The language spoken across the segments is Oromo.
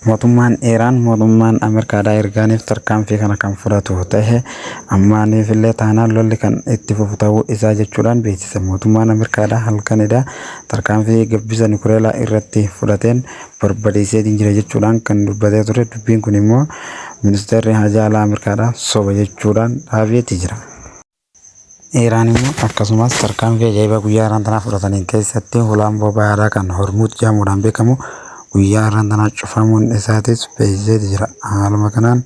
mootummaan Iraan mootummaan Ameerikaadhaa ergaaniif tarkaanfii kana kan fudhatu ta'e ammaaniif illee taanaan lolli kan itti fufu ta'uu isaa jechuudhaan beeksise. Mootummaan Ameerikaadhaa halkanidha tarkaanfii gabbisa nukileeraa irratti fudhateen barbadeessee jira jechuudhaan kan dubbatee ture. Dubbiin kun immoo ministeerri haajaa alaa Ameerikaadhaa soba jechuudhaan dhaabeetii jira. Iraan immoo akkasumas tarkaanfii ajaa'ibaa guyyaa har'aan tanaa fudhataniin keessatti ulaan boba'aadhaa kan Hormuuz jedhamuudhaan beekamu guyyaa har'aan tanaa cufamuun isaatis beeksisee jira. Haaluma kanaan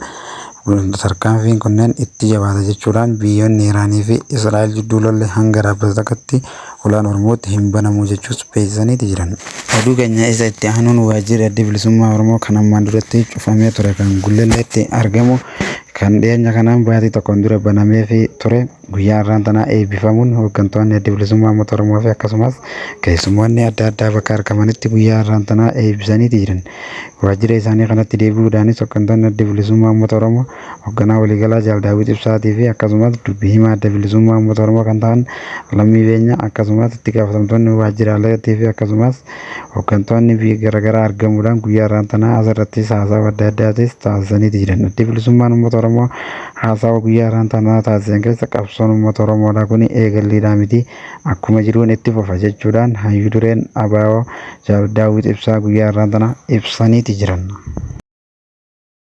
tarkaanfiin kunneen itti jabaata jechuudhaan biyyoonni Iraanii fi Israa'el jidduu lolli hanga dhaabbatu takkatti ulaan Hormuuz hin banamu jechuus beeksisaniiti jiran. Oduu keenya isa itti aanuun waajjirri adda bilisummaa Oromoo kan ammaan duratti cufamee ture kan Gulleelleetti argamu kan dhiyeenya kanaan baatii tokkoon dura banamee fi ture guyyaa har'aan tanaa eebbifamuun hooggantoonni adda bilisummaa uummata Oromoo fi akkasumas keessummoonni adda addaa bakka argamanitti guyyaa har'aan tanaa eebbisaniiti jiran. Waajjira isaanii kanatti deebi'uudhaanis hooggantoonni adda bilisummaa uummata Oromoo hoogganaa waliigalaa Jaal Daawit Ibsaatii fi akkasumas dubbii himaa adda bilisummaa uummata Oromoo kan ta'an Lammii Beenyaa akkasumas itti gaafatamtoonni waajjiraalee fi akkasumas hooggantoonni biyya garaagaraa argamuudhaan guyyaa har'aan tanaa asirratti haasawa adda addaatis taasisaniiti jiran. Adda bilisummaan uummata Oromoo haasawa guyyaa har'aan tanaa taasisan keessa qabsoon uummata Oromoodhaa kun eegalliidhaa miti akkuma jiruun itti fufa jechuudhaan hayyuu dureen ABO Jaal Daawit Ibsaa guyyaa har'aan tanaa ibsaniiti jiran.